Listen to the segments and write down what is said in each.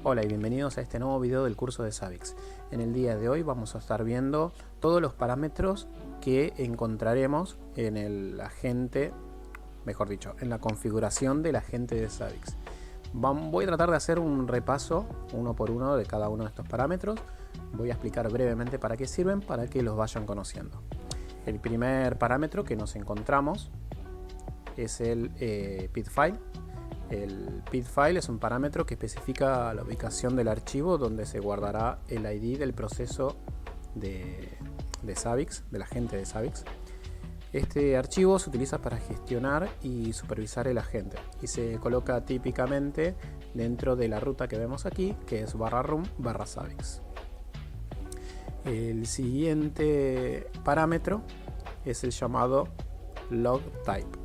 Hola y bienvenidos a este nuevo video del curso de Savix. En el día de hoy vamos a estar viendo todos los parámetros que encontraremos en el agente, mejor dicho, en la configuración del agente de Savix. Voy a tratar de hacer un repaso uno por uno de cada uno de estos parámetros. Voy a explicar brevemente para qué sirven, para que los vayan conociendo. El primer parámetro que nos encontramos es el PID file. El PID file es un parámetro que especifica la ubicación del archivo donde se guardará el ID del proceso de Savix, del agente de Savix. Este archivo se utiliza para gestionar y supervisar el agente y se coloca típicamente dentro de la ruta que vemos aquí, que es /room/Savix. El siguiente parámetro es el llamado logtype.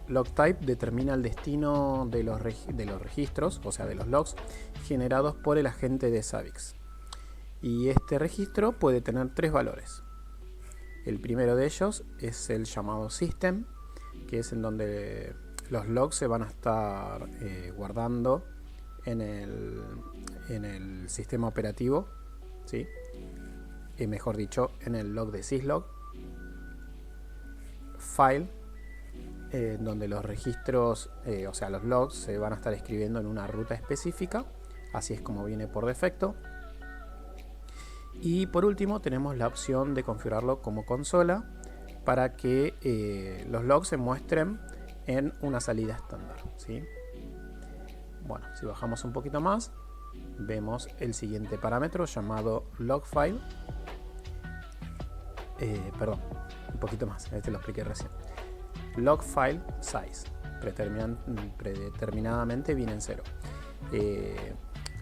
Logtype determina el destino de los registros, o sea, de los logs generados por el agente de Savix. Y este registro puede tener tres valores. El primero de ellos es el llamado system, que es en donde los logs se van a estar guardando en el sistema operativo, ¿sí? Mejor dicho, en el log de syslog. File, donde los registros, o sea, los logs se van a estar escribiendo en una ruta específica, así es como viene por defecto. Y por último tenemos la opción de configurarlo como consola para que los logs se muestren en una salida estándar, ¿sí? Bueno, si bajamos un poquito más, vemos el siguiente parámetro llamado logfile. Perdón, un poquito más, este lo expliqué recién. Logfile size, predeterminadamente viene en 0.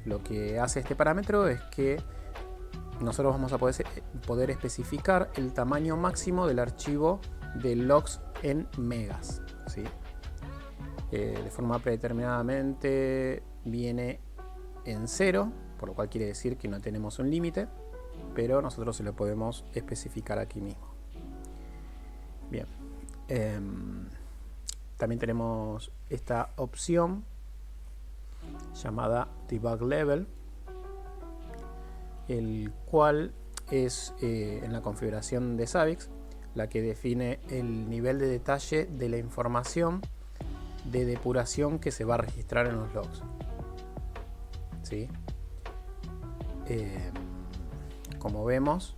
Lo que hace este parámetro es que nosotros vamos a poder especificar el tamaño máximo del archivo de logs en megas, ¿sí? De forma predeterminadamente viene en 0, por lo cual quiere decir que no tenemos un límite, pero nosotros se lo podemos especificar aquí mismo. Bien. También tenemos esta opción llamada debug level, el cual es en la configuración de Savix la que define el nivel de detalle de la información de depuración que se va a registrar en los logs, ¿sí? Como vemos,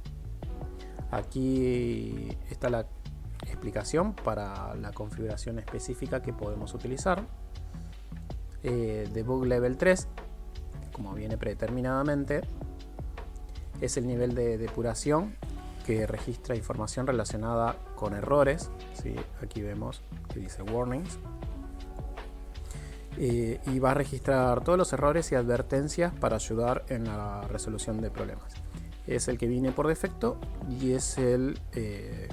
aquí está la explicación para la configuración específica que podemos utilizar. Debug level 3, como viene predeterminadamente, es el nivel de depuración que registra información relacionada con errores, ¿sí? Aquí vemos que dice warnings, y va a registrar todos los errores y advertencias para ayudar en la resolución de problemas. Es el que viene por defecto y es el que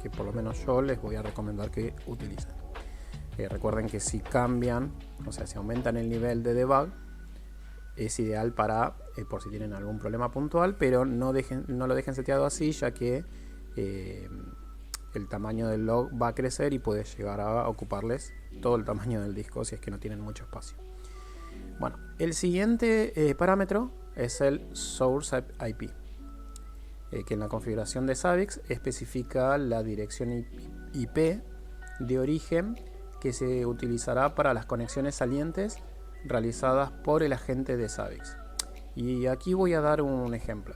por lo menos yo les voy a recomendar que utilicen. Recuerden que si cambian, o sea, si aumentan el nivel de debug, es ideal para, por si tienen algún problema puntual, pero no lo dejen seteado así, ya que el tamaño del log va a crecer y puede llegar a ocuparles todo el tamaño del disco si es que no tienen mucho espacio. Bueno, el siguiente parámetro es el source IP, que en la configuración de Savix especifica la dirección IP de origen que se utilizará para las conexiones salientes realizadas por el agente de Savix. Y aquí voy a dar un ejemplo.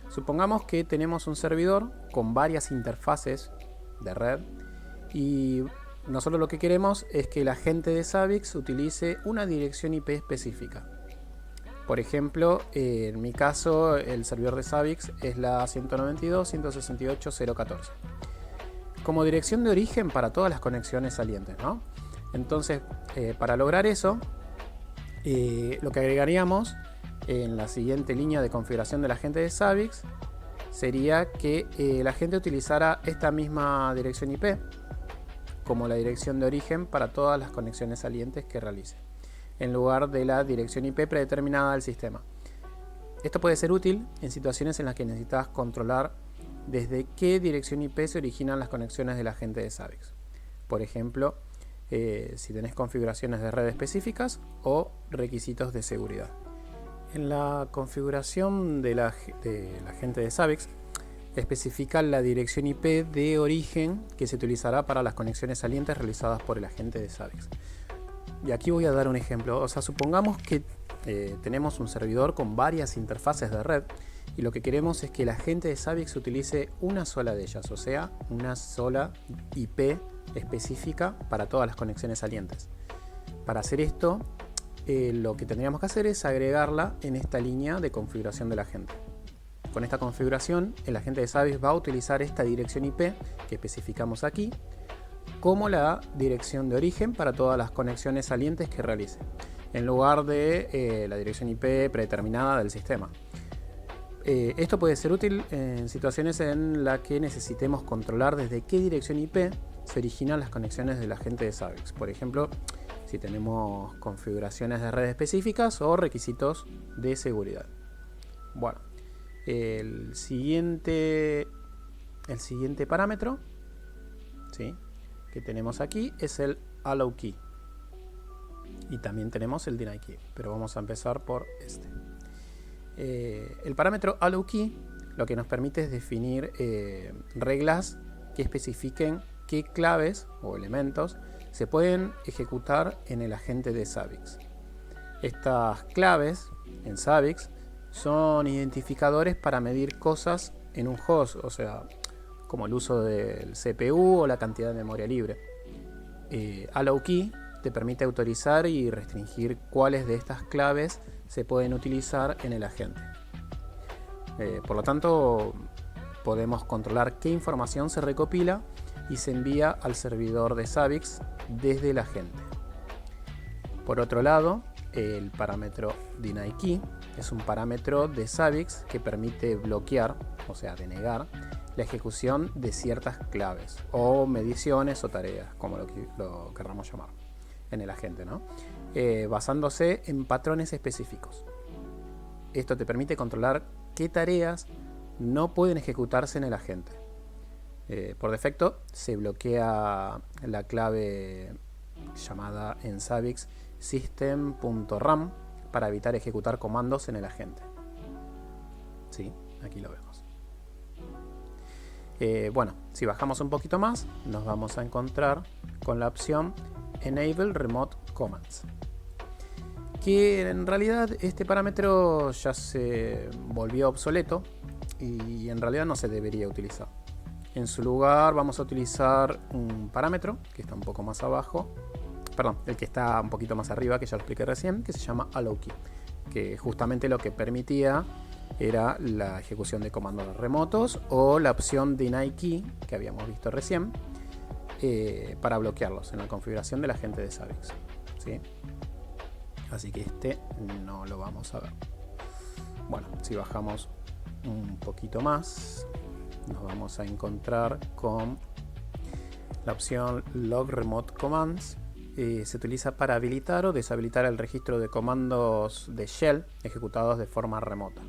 Supongamos que tenemos un servidor con varias interfaces de red y nosotros lo que queremos es que el agente de Savix utilice una dirección IP específica. Por ejemplo, en mi caso el servidor de Savix es la 192.168.0.14 como dirección de origen para todas las conexiones salientes, ¿no? Entonces, para lograr eso, lo que agregaríamos en la siguiente línea de configuración del agente de Savix sería que el agente utilizara esta misma dirección IP como la dirección de origen para todas las conexiones salientes que realice, en lugar de la dirección IP predeterminada del sistema. Esto puede ser útil en situaciones en las que necesitas controlar desde qué dirección IP se originan las conexiones del agente de Savix. Por ejemplo, si tenés configuraciones de red específicas o requisitos de seguridad. En la configuración de la gente de Savix especifica la dirección IP de origen que se utilizará para las conexiones salientes realizadas por el agente de Savix. Y aquí voy a dar un ejemplo. O sea, supongamos que tenemos un servidor con varias interfaces de red y lo que queremos es que el agente de Savix utilice una sola de ellas, o sea, una sola IP específica para todas las conexiones salientes. Para hacer esto, lo que tendríamos que hacer es agregarla en esta línea de configuración del agente. Con esta configuración, el agente de Savix va a utilizar esta dirección IP que especificamos aquí como la dirección de origen para todas las conexiones salientes que realice, en lugar de la dirección IP predeterminada del sistema. Esto puede ser útil en situaciones en las que necesitemos controlar desde qué dirección IP se originan las conexiones del agente de Savix. Por ejemplo, si tenemos configuraciones de red específicas o requisitos de seguridad. Bueno, el siguiente parámetro, ¿sí?, que tenemos aquí es el allow key. Y también tenemos el deny key, pero vamos a empezar por este. El parámetro allow key lo que nos permite es definir reglas que especifiquen qué claves o elementos se pueden ejecutar en el agente de Savix. Estas claves en Savix son identificadores para medir cosas en un host, o sea, como el uso del CPU o la cantidad de memoria libre. Allow key te permite autorizar y restringir cuáles de estas claves se pueden utilizar en el agente. Por lo tanto, podemos controlar qué información se recopila y se envía al servidor de Savix desde el agente. Por otro lado, el parámetro deny key es un parámetro de Savix que permite bloquear, o sea, denegar la ejecución de ciertas claves o mediciones o tareas, como lo querramos llamar, en el agente, ¿no? Basándose en patrones específicos. Esto te permite controlar qué tareas no pueden ejecutarse en el agente. Por defecto se bloquea la clave llamada en Savix system.ram para evitar ejecutar comandos en el agente. Sí, aquí lo vemos. Bueno, si bajamos un poquito más, nos vamos a encontrar con la opción Enable Remote Commands, que en realidad este parámetro ya se volvió obsoleto y en realidad no se debería utilizar. En su lugar vamos a utilizar un parámetro que está un poco más abajo, perdón, el que está un poquito más arriba, que ya lo expliqué recién, que se llama allow key, que justamente lo que permitía era la ejecución de comandos remotos, o la opción deny key que habíamos visto recién, para bloquearlos en la configuración del agente de Savix, ¿sí? Así que este no lo vamos a ver. Bueno, si bajamos un poquito más, nos vamos a encontrar con la opción Log Remote Commands. Se utiliza para habilitar o deshabilitar el registro de comandos de shell ejecutados de forma remota.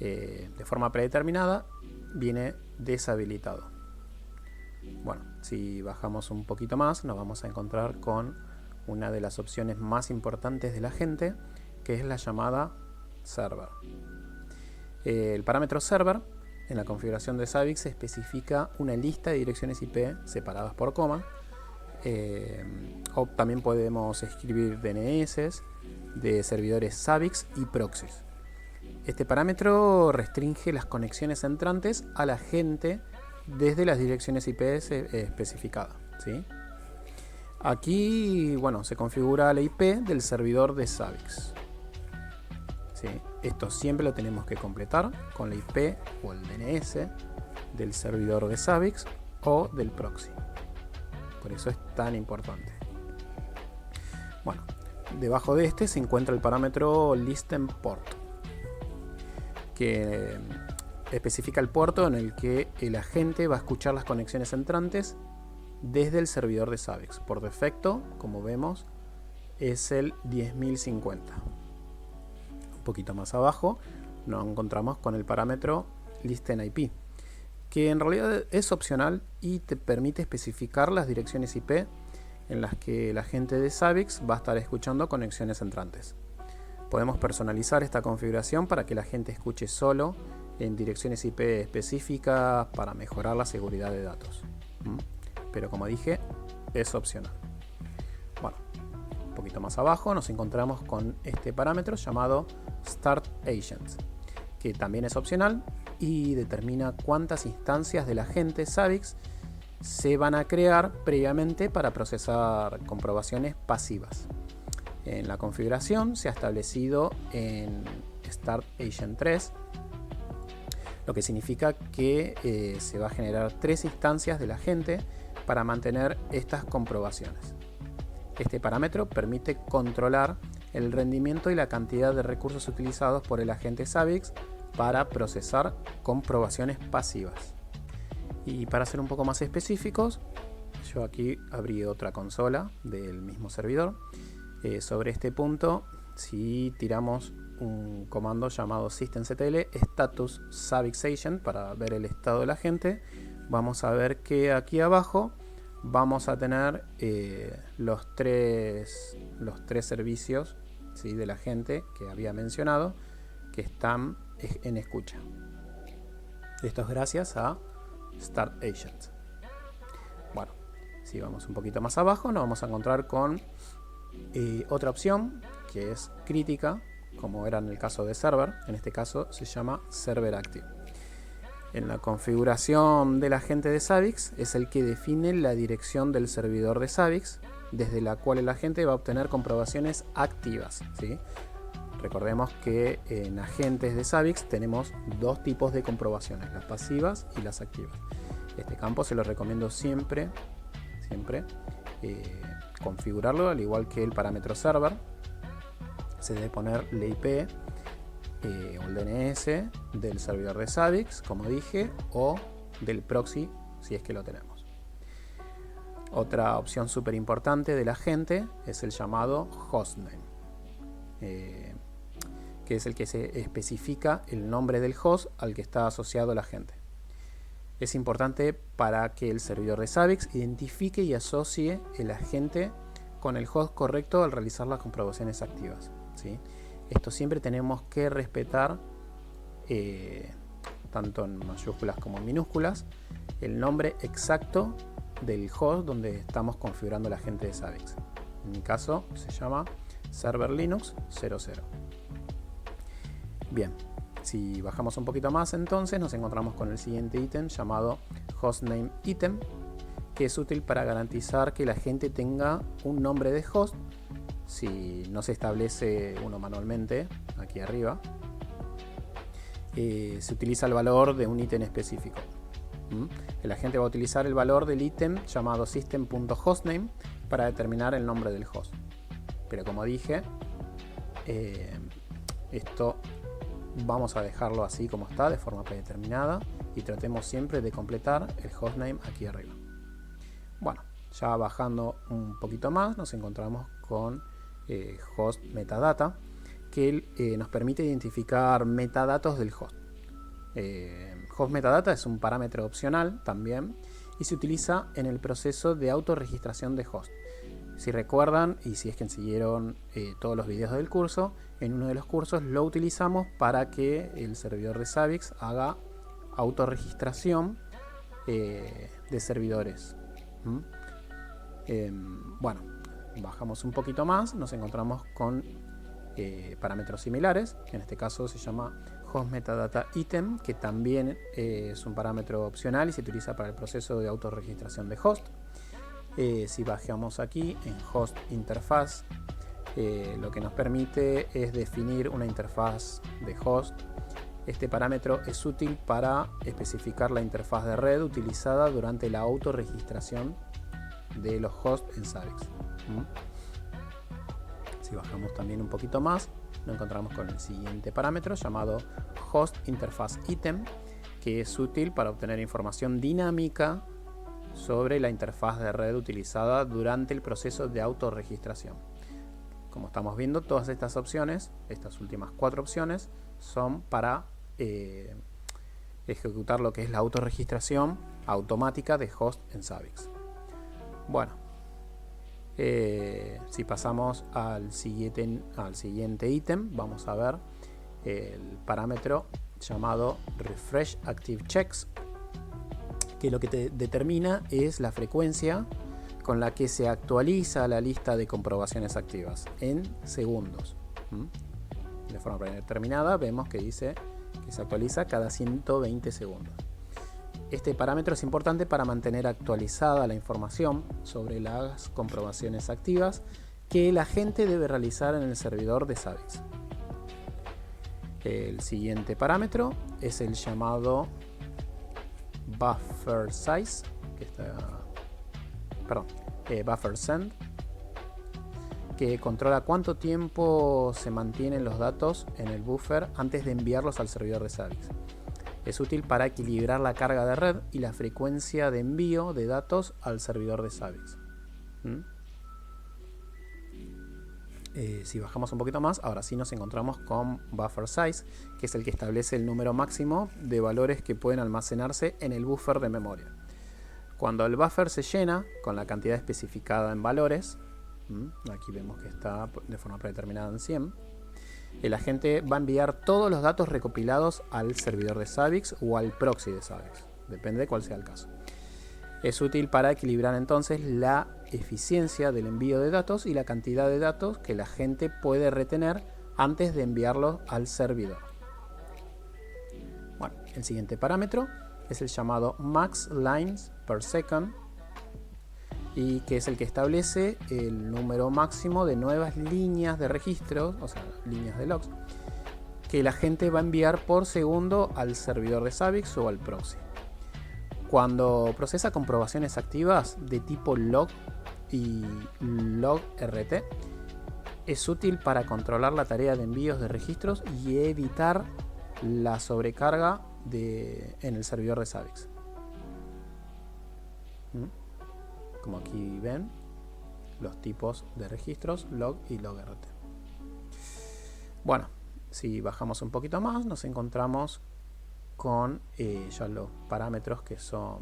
De forma predeterminada viene deshabilitado. Bueno, si bajamos un poquito más, nos vamos a encontrar con una de las opciones más importantes del agente, que es la llamada server. El parámetro server en la configuración de Savix especifica una lista de direcciones IP separadas por coma, o también podemos escribir DNS de servidores Savix y proxies. Este parámetro restringe las conexiones entrantes al agente desde las direcciones IP especificadas, ¿sí? Aquí, bueno, se configura la IP del servidor de Savix, ¿sí? Esto siempre lo tenemos que completar con la IP o el DNS del servidor de Savix o del proxy. Por eso es tan importante. Bueno, debajo de este se encuentra el parámetro ListenPort, que especifica el puerto en el que el agente va a escuchar las conexiones entrantes desde el servidor de Savix. Por defecto, como vemos, es el 10.050. Un poquito más abajo nos encontramos con el parámetro ListenIP, que en realidad es opcional y te permite especificar las direcciones IP en las que el agente de Savix va a estar escuchando conexiones entrantes. Podemos personalizar esta configuración para que la gente escuche solo en direcciones IP específicas para mejorar la seguridad de datos. Pero como dije, es opcional. Bueno, un poquito más abajo nos encontramos con este parámetro llamado Start Agent, que también es opcional y determina cuántas instancias del agente Zabbix se van a crear previamente para procesar comprobaciones pasivas. En la configuración se ha establecido en Start Agent 3, lo que significa que se va a generar 3 instancias del agente para mantener estas comprobaciones. Este parámetro permite controlar el rendimiento y la cantidad de recursos utilizados por el agente Zabbix para procesar comprobaciones pasivas. Y para ser un poco más específicos, yo aquí abrí otra consola del mismo servidor. Sobre este punto, si tiramos un comando llamado systemctl status Zabbix agent para ver el estado del agente, vamos a ver que aquí abajo vamos a tener los tres servicios, ¿sí?, de la gente que había mencionado, que están en escucha. Esto es gracias a Start Agent. Bueno, si vamos un poquito más abajo, nos vamos a encontrar con otra opción que es crítica, como era en el caso de server. En este caso se llama Server Active. En la configuración del agente de Zabbix es el que define la dirección del servidor de Zabbix, desde la cual el agente va a obtener comprobaciones activas, ¿sí? Recordemos que en agentes de Zabbix tenemos dos tipos de comprobaciones, las pasivas y las activas. Este campo se lo recomiendo siempre configurarlo, al igual que el parámetro server. Se debe poner la IP o el DNS del servidor de Zabbix, como dije, o del proxy si es que lo tenemos. Otra opción súper importante del agente es el llamado hostname, que es el que se especifica el nombre del host al que está asociado el agente. Es importante para que el servidor de Zabbix identifique y asocie el agente con el host correcto al realizar las comprobaciones activas, ¿sí? Esto siempre tenemos que respetar, tanto en mayúsculas como en minúsculas, el nombre exacto del host donde estamos configurando el agente de Zabbix. En mi caso se llama Server Linux 00. Bien, si bajamos un poquito más, entonces nos encontramos con el siguiente ítem llamado Hostname Item, que es útil para garantizar que la gente tenga un nombre de host si no se establece uno manualmente aquí arriba. Se utiliza el valor de un ítem específico. El agente va a utilizar el valor del ítem llamado system.hostname para determinar el nombre del host. Pero como dije, esto vamos a dejarlo así como está, de forma predeterminada, y tratemos siempre de completar el hostname aquí arriba. Bueno, ya bajando un poquito más nos encontramos con host metadata, que nos permite identificar metadatos del host. Host metadata es un parámetro opcional también y se utiliza en el proceso de autorregistración de host. Si recuerdan, y si es que siguieron todos los videos del curso, en uno de los cursos lo utilizamos para que el servidor de Zabbix haga autorregistración de servidores. Bueno, bajamos un poquito más, nos encontramos con parámetros similares. En este caso se llama Host Metadata Item, que también es un parámetro opcional y se utiliza para el proceso de autorregistración de host. Si bajamos aquí en Host Interface, lo que nos permite es definir una interfaz de host. Este parámetro es útil para especificar la interfaz de red utilizada durante la autorregistración de los hosts en Zabbix. Si bajamos también un poquito más, nos encontramos con el siguiente parámetro llamado Host Interface Item, que es útil para obtener información dinámica sobre la interfaz de red utilizada durante el proceso de autorregistración. Como estamos viendo, todas estas opciones, estas últimas 4 opciones, son para ejecutar lo que es la autorregistración automática de host en Zabbix. Bueno, Si pasamos al siguiente ítem, vamos a ver el parámetro llamado Refresh Active Checks, que lo que determina es la frecuencia con la que se actualiza la lista de comprobaciones activas en segundos. De forma predeterminada vemos que dice que se actualiza cada 120 segundos. Este parámetro es importante para mantener actualizada la información sobre las comprobaciones activas que la gente debe realizar en el servidor de Zabbix. El siguiente parámetro es el llamado Buffer Size, Buffer Send, que controla cuánto tiempo se mantienen los datos en el buffer antes de enviarlos al servidor de Zabbix. Es útil para equilibrar la carga de red y la frecuencia de envío de datos al servidor de Zabbix. Si bajamos un poquito más, ahora sí nos encontramos con Buffer Size, que es el que establece el número máximo de valores que pueden almacenarse en el buffer de memoria. Cuando el buffer se llena con la cantidad especificada en valores, aquí vemos que está de forma predeterminada en 100, el agente va a enviar todos los datos recopilados al servidor de Zabbix o al proxy de Zabbix, depende de cuál sea el caso. Es útil para equilibrar entonces la eficiencia del envío de datos y la cantidad de datos que la gente puede retener antes de enviarlos al servidor. Bueno, el siguiente parámetro es el llamado Max Lines per Second, y que es el que establece el número máximo de nuevas líneas de registros, o sea, líneas de logs, que la gente va a enviar por segundo al servidor de Zabbix o al proxy. Cuando procesa comprobaciones activas de tipo log y log-rt, es útil para controlar la tarea de envíos de registros y evitar la sobrecarga en el servidor de Zabbix. Como aquí ven, los tipos de registros log y log-rt. Bueno, si bajamos un poquito más, nos encontramos con ya los parámetros que son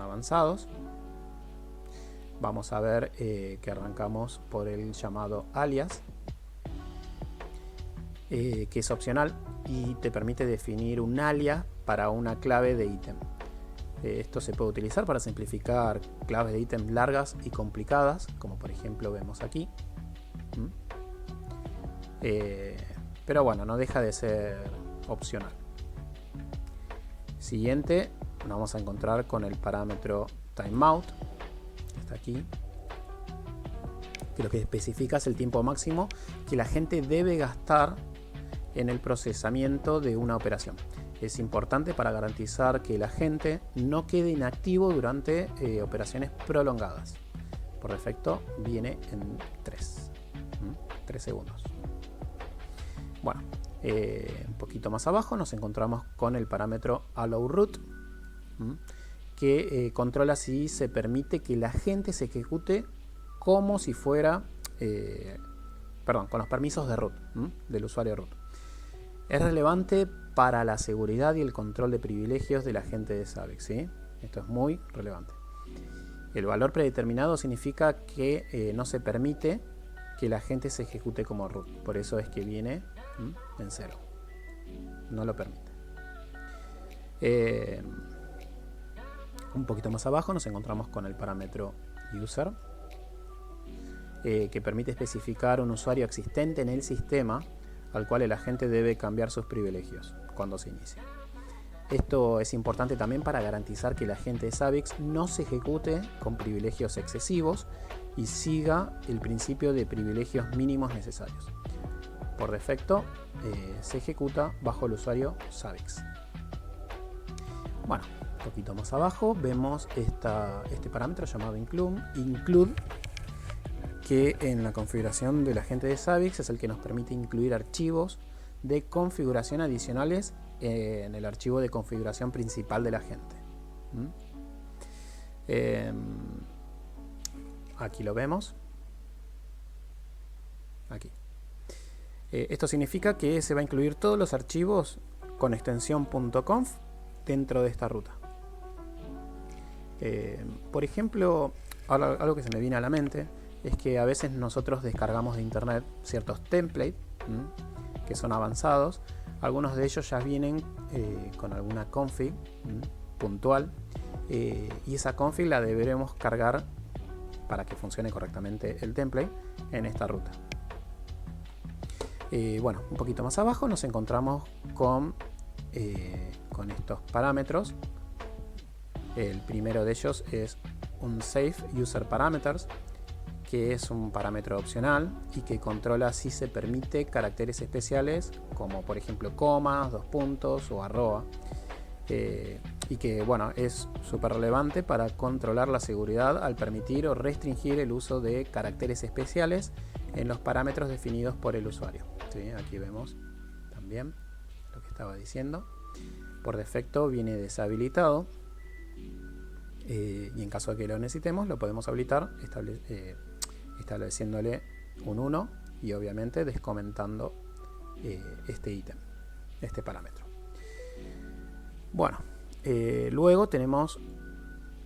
avanzados. Vamos a ver que arrancamos por el llamado alias, que es opcional y te permite definir un alias para una clave de ítem. Esto se puede utilizar para simplificar claves de ítem largas y complicadas, como por ejemplo vemos aquí. Pero bueno, no deja de ser opcional. Siguiente, nos vamos a encontrar con el parámetro timeout, que está aquí, que lo que especifica es el tiempo máximo que la gente debe gastar en el procesamiento de una operación. Es importante para garantizar que la gente no quede inactivo durante operaciones prolongadas. Por defecto viene en 3 segundos. Bueno, un poquito más abajo nos encontramos con el parámetro allowRoot, que controla si se permite que la gente se ejecute como si fuera, con los permisos de root, del usuario root. Es relevante para la seguridad y el control de privilegios de la gente de Zabbix, ¿sí? Esto es muy relevante. El valor predeterminado significa que no se permite que la gente se ejecute como root. Por eso es que viene en 0. No lo permite. Un poquito más abajo nos encontramos con el parámetro user, que permite especificar un usuario existente en el sistema al cual el agente debe cambiar sus privilegios cuando se inicie. Esto es importante también para garantizar que el agente de Zabbix no se ejecute con privilegios excesivos y siga el principio de privilegios mínimos necesarios. Por defecto, se ejecuta bajo el usuario Zabbix. Bueno, un poquito más abajo vemos este parámetro llamado include, que en la configuración del agente de Zabbix es el que nos permite incluir archivos de configuración adicionales en el archivo de configuración principal del agente. Aquí lo vemos. Aquí. Esto significa que se va a incluir todos los archivos con extensión .conf dentro de esta ruta. Por ejemplo, algo que se me viene a la mente es que a veces nosotros descargamos de internet ciertos templates que son avanzados. Algunos de ellos ya vienen con alguna config puntual, y esa config la deberemos cargar para que funcione correctamente el template en esta ruta. Bueno, un poquito más abajo nos encontramos con estos parámetros. El primero de ellos es un Safe User Parameters, que es un parámetro opcional y que controla si se permite caracteres especiales como por ejemplo comas, dos puntos o arroba, y que bueno, es súper relevante para controlar la seguridad al permitir o restringir el uso de caracteres especiales en los parámetros definidos por el usuario. ¿Sí? Aquí vemos también lo que estaba diciendo. Por defecto viene deshabilitado, y en caso de que lo necesitemos lo podemos habilitar estableciéndole un 1 y obviamente descomentando este ítem, este parámetro. Bueno, luego tenemos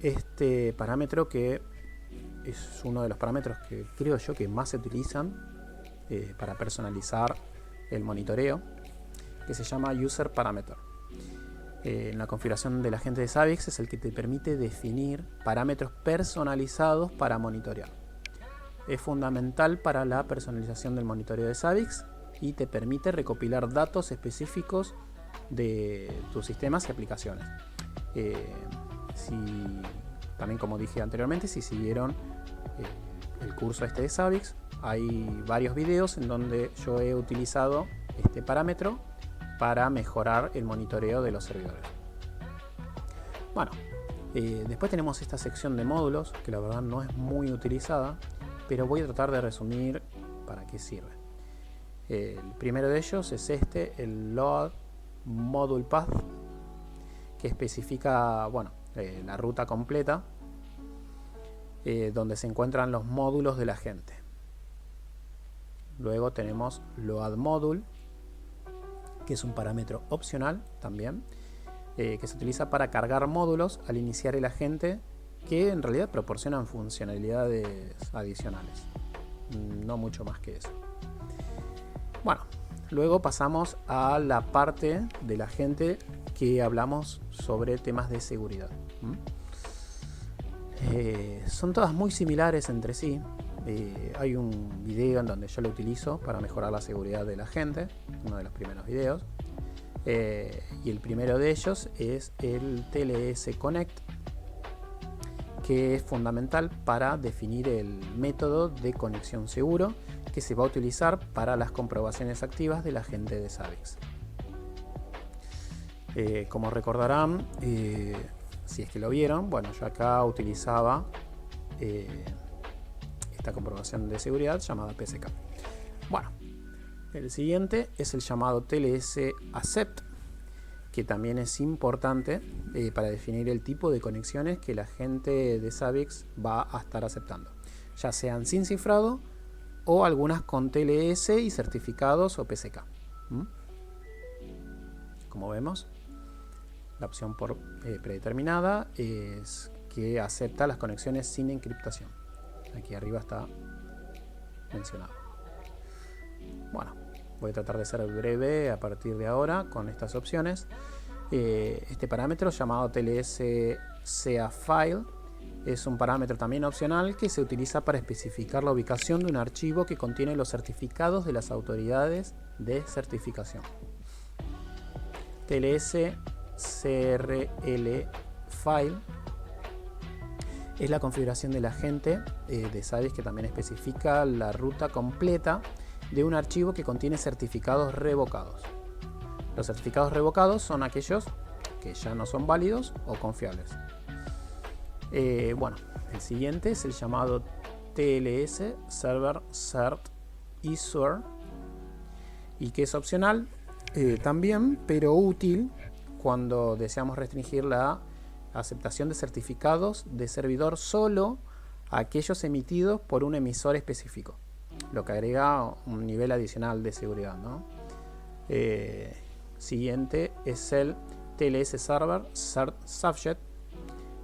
este parámetro que es uno de los parámetros que creo yo que más se utilizan para personalizar el monitoreo, que se llama User Parameter. En la configuración del agente de Zabbix es el que te permite definir parámetros personalizados para monitorear. Es fundamental para la personalización del monitoreo de Zabbix y te permite recopilar datos específicos de tus sistemas y aplicaciones. También, como dije anteriormente, si siguieron el curso este de Zabbix, hay varios videos en donde yo he utilizado este parámetro para mejorar el monitoreo de los servidores. Bueno, después tenemos esta sección de módulos, que la verdad no es muy utilizada, pero voy a tratar de resumir para qué sirve. El primero de ellos es el Load Module Path, que especifica la ruta completa donde se encuentran los módulos del agente. Luego tenemos Load Module, que es un parámetro opcional también, que se utiliza para cargar módulos al iniciar el agente, que en realidad proporcionan funcionalidades adicionales, no mucho más que eso. Bueno, luego pasamos a la parte del agente que hablamos sobre temas de seguridad. Son todas muy similares entre sí. Hay un video en donde yo lo utilizo para mejorar la seguridad del agente, uno de los primeros videos, y el primero de ellos es el TLS Connect, que es fundamental para definir el método de conexión seguro que se va a utilizar para las comprobaciones activas del agente de Zabbix. Como recordarán, si es que lo vieron, yo acá utilizaba esta comprobación de seguridad llamada PSK. Bueno, el siguiente es el llamado TLS Accept, que también es importante para definir el tipo de conexiones que el agente de Zabbix va a estar aceptando, ya sean sin cifrado o algunas con TLS y certificados o PSK. Como vemos, la opción por predeterminada es que acepta las conexiones sin encriptación. Aquí arriba está mencionado. Bueno, voy a tratar de ser breve a partir de ahora con estas opciones. Este parámetro llamado TLS SEA File es un parámetro también opcional que se utiliza para especificar la ubicación de un archivo que contiene los certificados de las autoridades de certificación. TLS CRL File es la configuración del agente de Zabbix que también especifica la ruta completa de un archivo que contiene certificados revocados. Los certificados revocados son aquellos que ya no son válidos o confiables. El siguiente es el llamado TLS Server Cert Issuer, y que es opcional también, pero útil cuando deseamos restringir la aceptación de certificados de servidor solo a aquellos emitidos por un emisor específico, lo que agrega un nivel adicional de seguridad, ¿no? Siguiente es el TLS Server Cert Subject,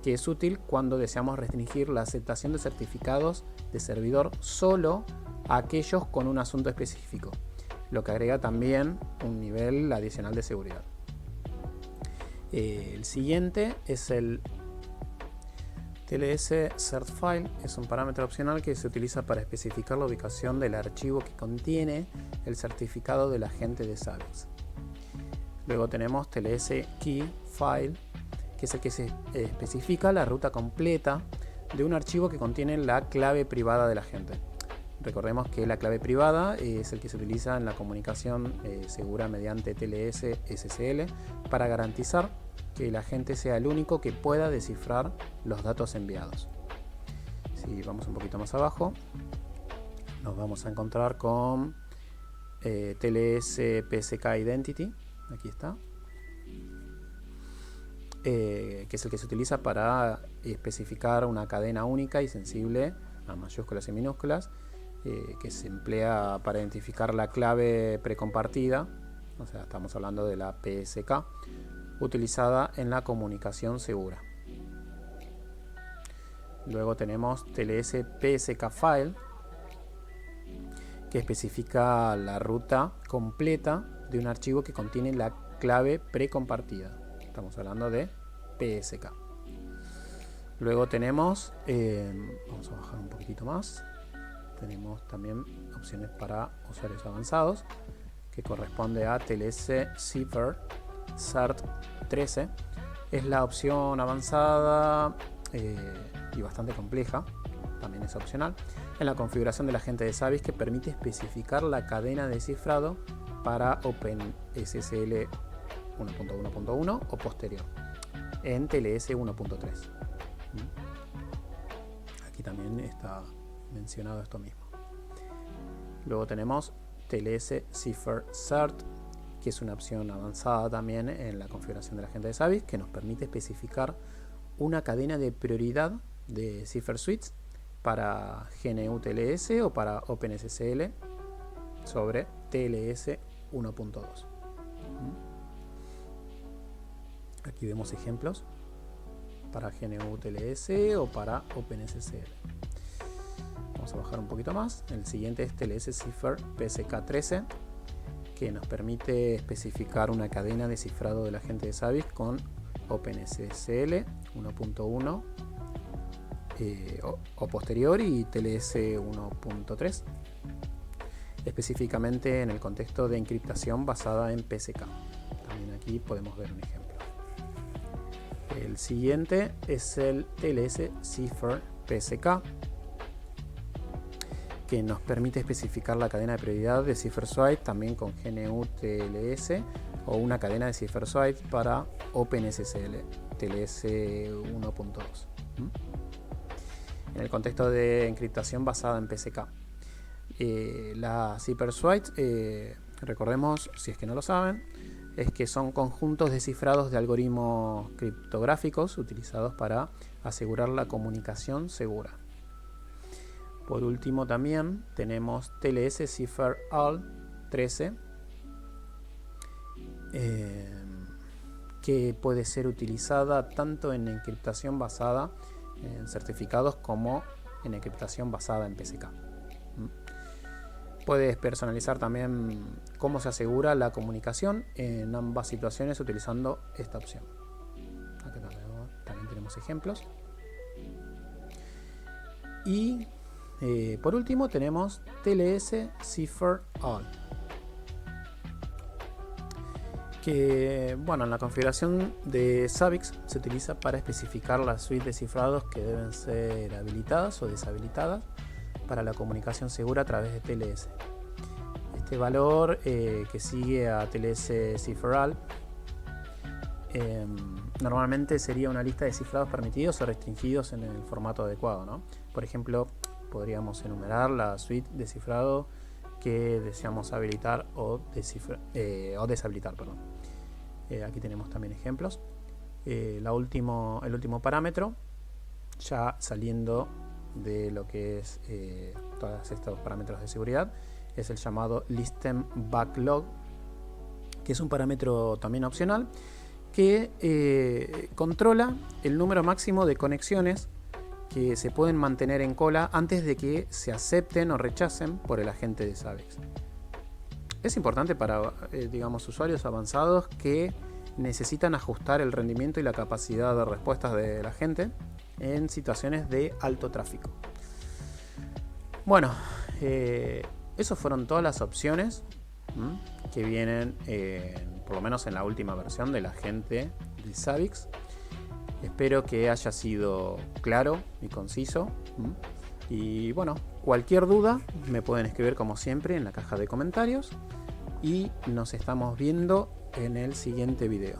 que es útil cuando deseamos restringir la aceptación de certificados de servidor solo a aquellos con un asunto específico, lo que agrega también un nivel adicional de seguridad. El siguiente es el TLS Cert File. Es un parámetro opcional que se utiliza para especificar la ubicación del archivo que contiene el certificado del agente de SAVIX. Luego tenemos TLS Key File, que es el que se especifica la ruta completa de un archivo que contiene la clave privada del agente. Recordemos que la clave privada es el que se utiliza en la comunicación segura mediante TLS SSL para garantizar que el agente sea el único que pueda descifrar los datos enviados. Si vamos un poquito más abajo, nos vamos a encontrar con TLS PSK Identity. Aquí está. Que es el que se utiliza para especificar una cadena única y sensible a mayúsculas y minúsculas, que se emplea para identificar la clave precompartida, o sea, estamos hablando de la PSK, utilizada en la comunicación segura. Luego tenemos TLS PSK File, que especifica la ruta completa de un archivo que contiene la clave precompartida. Estamos hablando de PSK. Luego tenemos, vamos a bajar un poquitito más, tenemos también opciones para usuarios avanzados, que corresponde a TLS Cipher Cert 13. Es la opción avanzada y bastante compleja, también es opcional, en la configuración del agente de SAVIX, que permite especificar la cadena de cifrado para OpenSSL 1.1.1 o posterior en TLS 1.3. Aquí también está mencionado esto mismo. Luego tenemos TLS Cipher Cert, que es una opción avanzada también en la configuración del agente de SAVIX, que nos permite especificar una cadena de prioridad de cipher suites para GNU TLS o para OpenSSL sobre TLS 1.2. Aquí vemos ejemplos para GNU TLS o para OpenSSL. Vamos a bajar un poquito más. El siguiente es TLS Cipher PSK 13, que nos permite especificar una cadena de cifrado del agente de SAVIX con OpenSSL 1.1 o posterior y TLS 1.3, específicamente en el contexto de encriptación basada en PSK. También aquí podemos ver un ejemplo. El siguiente es el TLS Cipher PSK, que nos permite especificar la cadena de prioridad de cipher suite también con GNU TLS o una cadena de cipher suite para OpenSSL TLS 1.2 en el contexto de encriptación basada en PSK. La cipher suite, recordemos, si es que no lo saben, es que son conjuntos descifrados de algoritmos criptográficos utilizados para asegurar la comunicación segura. Por último también tenemos TLS Cipher AL 13, que puede ser utilizada tanto en encriptación basada en certificados como en encriptación basada en PSK. Puedes personalizar también cómo se asegura la comunicación en ambas situaciones utilizando esta opción. Aquí también tenemos ejemplos. Y por último tenemos TLS Cipher All, que bueno, en la configuración de SAVIX se utiliza para especificar la suite de cifrados que deben ser habilitadas o deshabilitadas para la comunicación segura a través de TLS. Este valor que sigue a TLS Cipher All normalmente sería una lista de cifrados permitidos o restringidos en el formato adecuado, ¿no? Por ejemplo, podríamos enumerar la suite de cifrado que deseamos habilitar o deshabilitar. Aquí tenemos también ejemplos. El último parámetro, ya saliendo de lo que es todos estos parámetros de seguridad, es el llamado System Backlog, que es un parámetro también opcional que controla el número máximo de conexiones que se pueden mantener en cola antes de que se acepten o rechacen por el agente de Zabbix. Es importante para digamos, usuarios avanzados que necesitan ajustar el rendimiento y la capacidad de respuestas de la gente en situaciones de alto tráfico. Bueno, esas fueron todas las opciones que vienen, por lo menos en la última versión del agente de Zabbix. Espero que haya sido claro y conciso. Y bueno, cualquier duda me pueden escribir como siempre en la caja de comentarios. Y nos estamos viendo en el siguiente video.